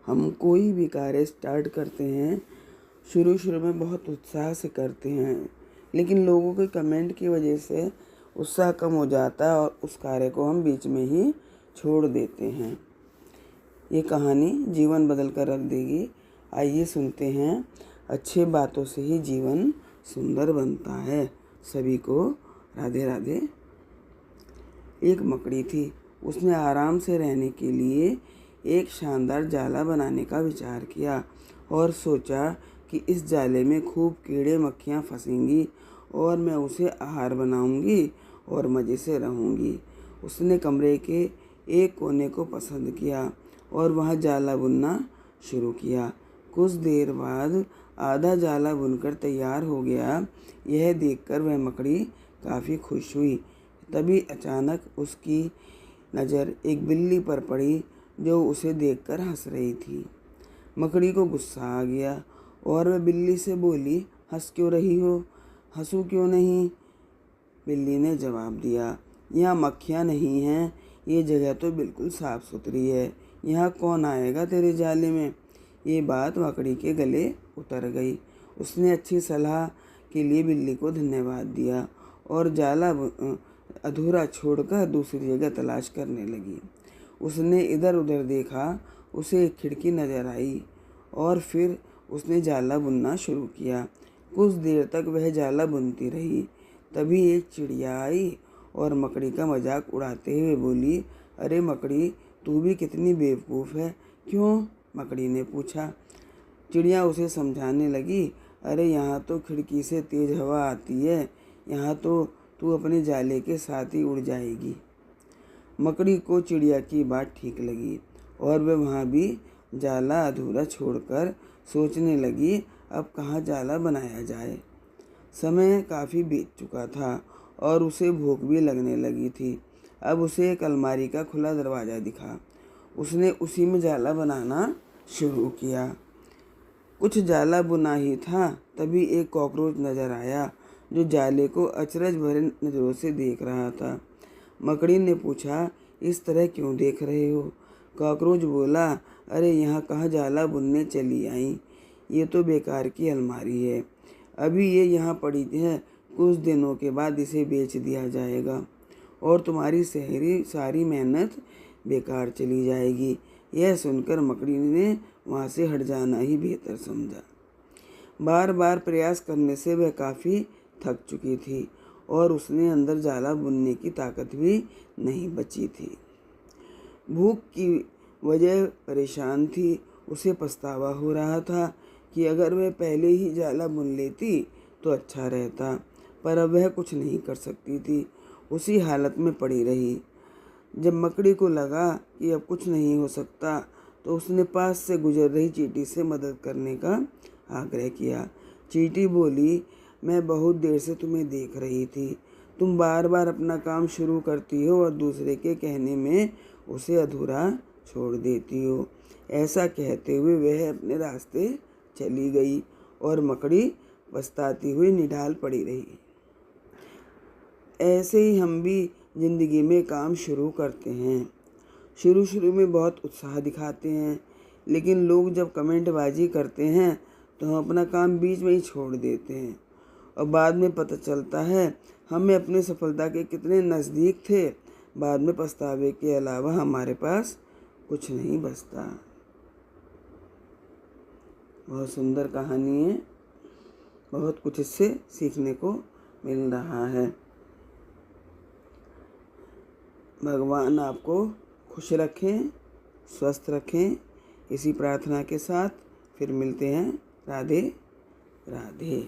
हम कोई भी कार्य स्टार्ट करते हैं, शुरू में बहुत उत्साह से करते हैं, लेकिन लोगों के कमेंट की वजह से उत्साह कम हो जाता है और उस कार्य को हम बीच में ही छोड़ देते हैं। ये कहानी जीवन बदल कर रख देगी। आइए सुनते हैं। अच्छे बातों से ही जीवन सुंदर बनता है। सभी को राधे राधे। एक मकड़ी थी। उसने आराम से रहने के लिए एक शानदार जाला बनाने का विचार किया और सोचा कि इस जाले में खूब कीड़े मक्खियाँ फंसेंगी और मैं उसे आहार बनाऊंगी और मज़े से रहूंगी। उसने कमरे के एक कोने को पसंद किया और वहाँ जाला बुनना शुरू किया। कुछ देर बाद आधा जाला बुनकर तैयार हो गया। यह देखकर वह मकड़ी काफ़ी खुश हुई। तभी अचानक उसकी नज़र एक बिल्ली पर पड़ी जो उसे देखकर हंस रही थी। मकड़ी को गुस्सा आ गया और वह बिल्ली से बोली, हंस क्यों रही हो? हंसूं क्यों नहीं? बिल्ली ने जवाब दिया, यहाँ मक्खियाँ नहीं हैं, ये जगह तो बिल्कुल साफ़ सुथरी है, यहाँ कौन आएगा तेरे जाले में? ये बात मकड़ी के गले उतर गई। उसने अच्छी सलाह के लिए बिल्ली को धन्यवाद दिया और जाला अधूरा छोड़कर दूसरी जगह तलाश करने लगी। उसने इधर उधर देखा, उसे एक खिड़की नज़र आई और फिर उसने जाला बुनना शुरू किया। कुछ देर तक वह जाला बुनती रही। तभी एक चिड़िया आई और मकड़ी का मजाक उड़ाते हुए बोली, अरे मकड़ी, तू भी कितनी बेवकूफ़ है। क्यों? मकड़ी ने पूछा। चिड़िया उसे समझाने लगी, अरे यहाँ तो खिड़की से तेज़ हवा आती है, यहाँ तो तू अपने जाले के साथ ही उड़ जाएगी। मकड़ी को चिड़िया की बात ठीक लगी और वह वहाँ भी जाला अधूरा छोड़कर सोचने लगी, अब कहाँ जाला बनाया जाए। समय काफ़ी बीत चुका था और उसे भूख भी लगने लगी थी। अब उसे एक अलमारी का खुला दरवाज़ा दिखा। उसने उसी में जाला बनाना शुरू किया। कुछ जाला बुना ही था, तभी एक कॉकरोच नज़र आया जो जाले को अचरज भरे नज़रों से देख रहा था। मकड़ी ने पूछा, इस तरह क्यों देख रहे हो? कॉकरोच बोला, अरे यहाँ कहाँ जाला बुनने चली आई, ये तो बेकार की अलमारी है। अभी ये यहाँ पड़ी है, कुछ दिनों के बाद इसे बेच दिया जाएगा और तुम्हारी सारी मेहनत बेकार चली जाएगी। यह सुनकर मकड़ी ने वहाँ से हट जाना ही बेहतर समझा। बार बार प्रयास करने से वह काफ़ी थक चुकी थी और उसने अंदर जाला बुनने की ताकत भी नहीं बची थी। भूख की वजह परेशान थी। उसे पछतावा हो रहा था कि अगर वह पहले ही जाला बुन लेती तो अच्छा रहता, पर अब वह कुछ नहीं कर सकती थी। उसी हालत में पड़ी रही। जब मकड़ी को लगा कि अब कुछ नहीं हो सकता तो उसने पास से गुजर रही चींटी से मदद करने का आग्रह किया। चींटी बोली, मैं बहुत देर से तुम्हें देख रही थी। तुम बार बार अपना काम शुरू करती हो और दूसरे के कहने में उसे अधूरा छोड़ देती हो। ऐसा कहते हुए वह अपने रास्ते चली गई और मकड़ी पछताती हुई निढाल पड़ी रही। ऐसे ही हम भी ज़िंदगी में काम शुरू करते हैं। शुरू में बहुत उत्साह दिखाते हैं, लेकिन लोग जब कमेंटबाजी करते हैं तो हम अपना काम बीच में ही छोड़ देते हैं और बाद में पता चलता है हमें अपनी सफलता के कितने नज़दीक थे। बाद में पछतावे के अलावा हमारे पास कुछ नहीं बचता। बहुत सुंदर कहानी है, बहुत कुछ इससे सीखने को मिल रहा है। भगवान आपको खुश रखें, स्वस्थ रखें। इसी प्रार्थना के साथ फिर मिलते हैं। राधे राधे।